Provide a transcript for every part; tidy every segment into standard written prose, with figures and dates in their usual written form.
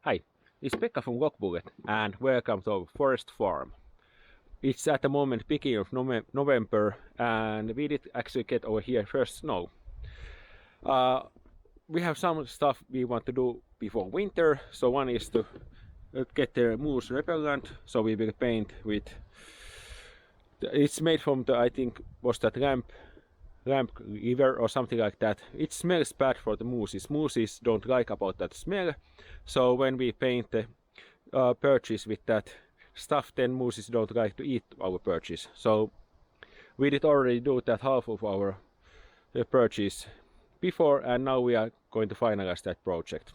Hi, it's Pekka from Logbullet and welcome to our forest farm. It's at the moment beginning of November and we did actually get over here first snow. We have some stuff we want to do before winter. So one is to get the moose repellent. So we will paint with, it's made from the, I think was that lamp liver or something like that. It smells bad for the mooses. Mooses don't like about that smell. So when we paint the birches with that stuff, then mooses don't like to eat our birches. So we did already do that half of our birches before, and now we are going to finalize that project.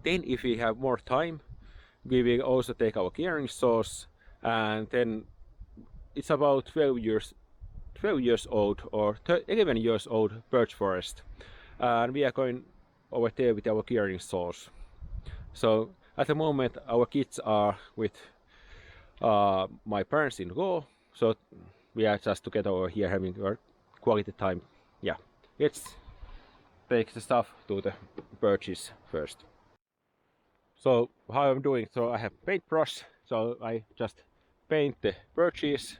Then if we have more time, we will also take our clearing saws, and then it's about 12 years old or 11 years old birch forest, and we are going over there with our clearing saws. So at the moment our kids are with my parents-in-law, so we are just together over here having our quality time. Yeah, let's take the stuff to the birches first. So how I'm doing, so I have paintbrush, so I just paint the birches,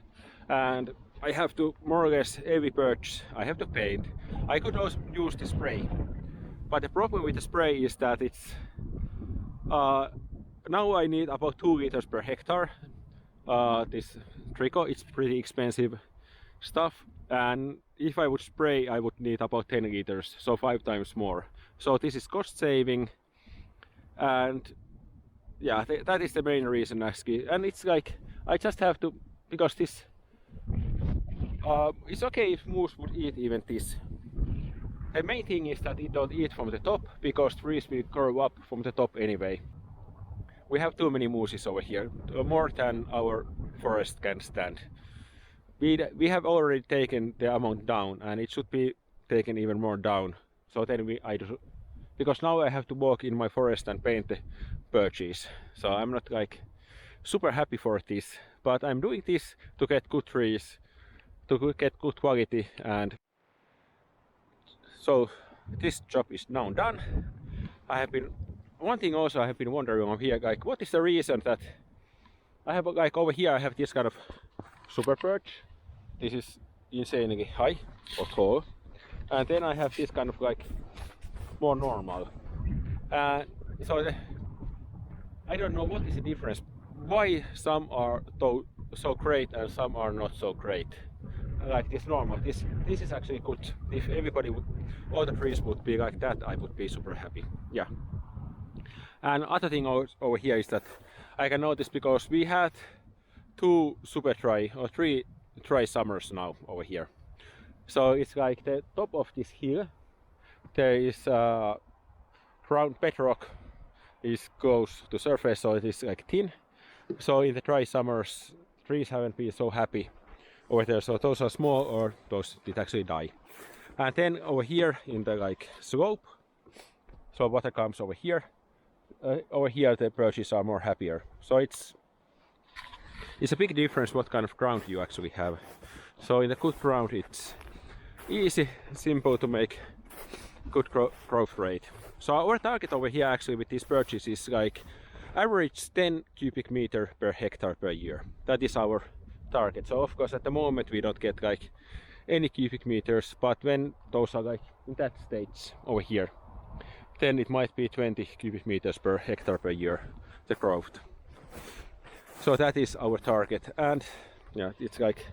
and I have to more or less every birch I have to paint. I could also use the spray, but the problem with the spray is that it's now I need about 2 liters per hectare. This trico, it's pretty expensive stuff, and if I would spray I would need about 10 liters, so 5 times more. So this is cost saving, and yeah, that is the main reason actually. And it's like I just have to, because this it's okay if moose would eat even this. The main thing is that it don't eat from the top, because trees will grow up from the top anyway. We have too many mooses over here, more than our forest can stand. We have already taken the amount down, and it should be taken even more down. So then because now I have to walk in my forest and paint the birches. So I'm not like super happy for this, but I'm doing this to get good trees, to get good quality. And so this job is now done. One thing also I have been wondering on here, like what is the reason that I have, like over here I have this kind of super birch. This is insanely high or tall, and then I have this kind of like more normal. So I don't know what is the difference, why some are so great and some are not so great. Like this normal, this is actually good. If everybody would, all the trees would be like that, I would be super happy. Yeah. And other thing over here is that I can notice, because we had 2 super dry or 3 dry summers now over here. So it's like the top of this hill, there is ground bedrock is close to surface, so it is like thin. So in the dry summers trees haven't been so happy over there, so those are small, or those did actually die. And then over here in the like slope, so water comes over here. Over here the birches are more happier. So it's a big difference what kind of ground you actually have. So in the good ground it's easy, simple to make good growth rate. So our target over here actually with these birches is like average 10 cubic meter per hectare per year. That is our target. So of course at the moment we don't get like any cubic meters, but when those are like in that stage over here, then it might be 20 cubic meters per hectare per year, the growth. So that is our target. And yeah, it's like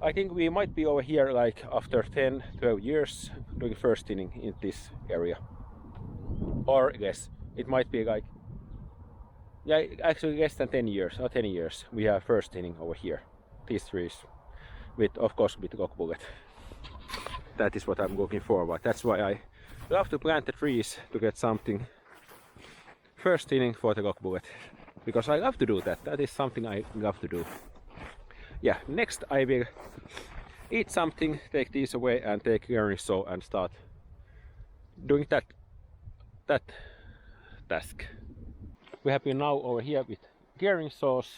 I think we might be over here like after 10-12 years doing first thinning in this area, or less. It might be like, yeah, actually less than 10 years, or 10 years we have first thinning over here, these trees, with of course with Logbullet. That is what I'm looking forward. That's why I love to plant the trees, to get something first thinning for the Logbullet, because I love to do that. That is something I love to do. Yeah, next I will eat something, take these away and take clearing saw and start doing that task. We have been now over here with clearing saws.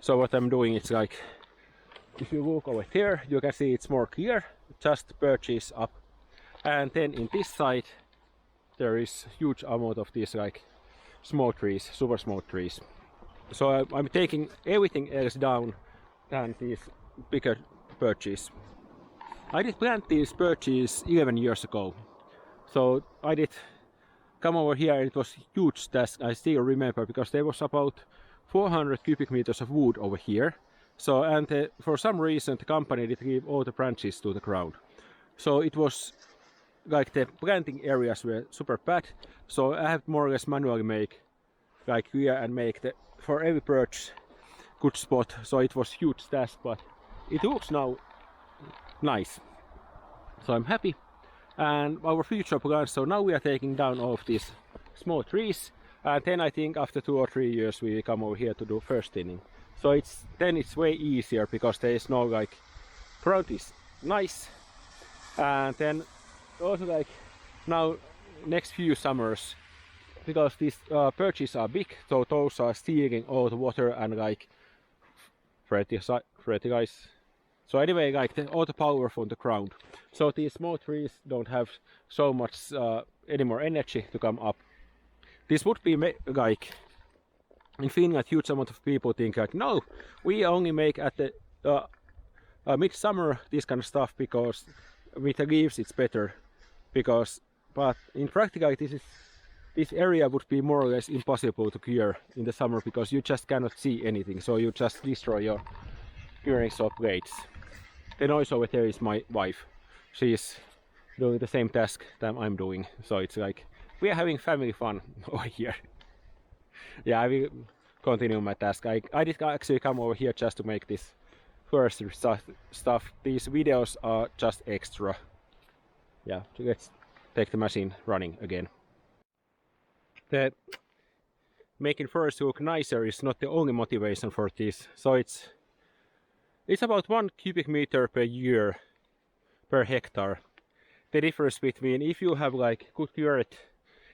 So what I'm doing is like, if you look over there, you can see it's more clear, just birches up. And then in this side there is huge amount of these like small trees, super small trees. So I'm taking everything else down than these bigger birches. I did plant these birches 11 years ago. So I did come over here, and it was a huge task. I still remember, because there was about 400 cubic meters of wood over here. So, and for some reason the company did give all the branches to the ground. So it was like the planting areas were super bad. So I have more or less manually make like here and make the for every birch good spot. So it was huge task, but it looks now nice. So I'm happy. And our future plans, so now we are taking down all of these small trees, and then I think after 2 or 3 years we will come over here to do first thinning. So it's way easier, because there is no like ground is nice, and then also like now next few summers, because these birches are big, so those are stealing all the water and like fertilize. So anyway, like all the power from the ground. So these small trees don't have so much any more energy to come up. This would be like in Finland, huge amount of people think like, no, we only make at the midsummer this kind of stuff, because with the leaves it's better. But in practicality, this area would be more or less impossible to cure in the summer, because you just cannot see anything. So you just destroy your curing saw blades. The noise over there is my wife. She's doing the same task that I'm doing. So it's like we are having family fun over here. Yeah, I will continue my task. I did actually come over here just to make this first stuff. These videos are just extra. Yeah, let's take the machine running again. The making first look nicer is not the only motivation for this. So it's about 1 cubic meter per year per hectare. The difference between if you have like good cured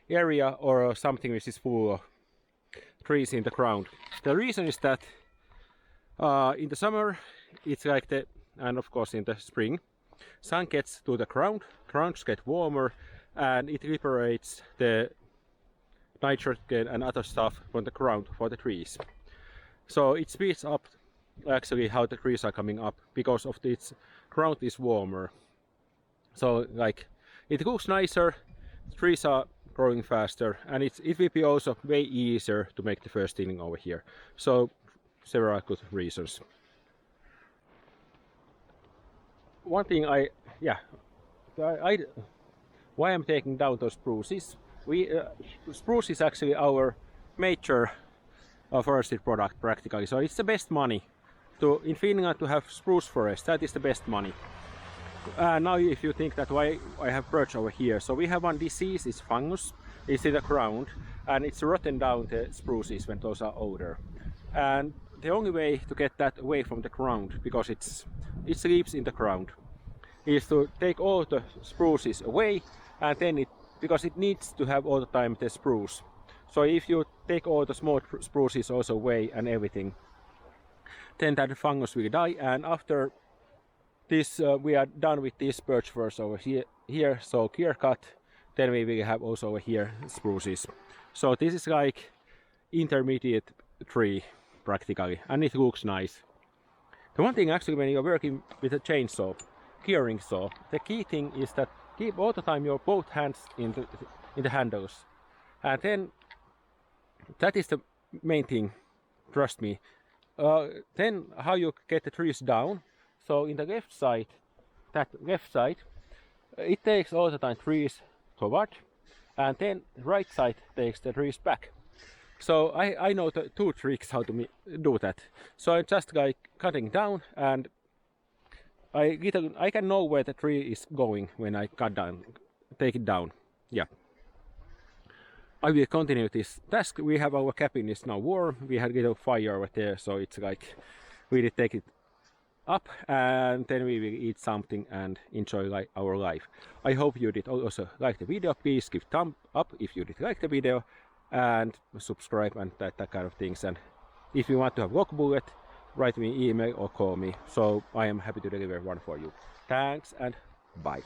area or something which is full of trees in the ground. The reason is that in the summer it's like and of course in the spring, sun gets to the grounds get warmer, and it liberates the nitrogen and other stuff from the ground for the trees. So it speeds up actually how the trees are coming up, because of its ground is warmer. So like it looks nicer, trees are growing faster, and it will be also way easier to make the first thinning over here. So several good reasons. One thing why I'm taking down those spruces. Spruce is actually our major forestry product practically, so it's the best money. In Finland to have spruce forest, that is the best money. Now if you think that why I have birch over here, so we have one disease, it's fungus, it's in the ground, and it's rotten down the spruces when those are older. And the only way to get that away from the ground, because it sleeps in the ground, is to take all the spruces away, and then because it needs to have all the time the spruce. So if you take all the small spruces also away and everything, then that fungus will die. And after this we are done with this birch first over here, so clear cut, then we will have also over here spruces. So this is like intermediate tree practically, and it looks nice. The one thing actually when you're working with a chainsaw, clearing saw, the key thing is that keep all the time your both hands in the handles, and then that is the main thing, trust me. Then how you get the trees down, so in the left side, it takes all the time trees forward, and then the right side takes the trees back. So I know the 2 tricks how to do that. So I'm just like cutting down, and I can know where the tree is going when I take it down. Yeah. I will continue this task. We have our cabin is now warm. We had a little fire over there, so it's like we did take it up, and then we will eat something and enjoy our life. I hope you did also like the video. Please give thumb up if you did like the video, and subscribe and that kind of things. And if you want to have Logbullet, write me email or call me. So I am happy to deliver one for you. Thanks and bye.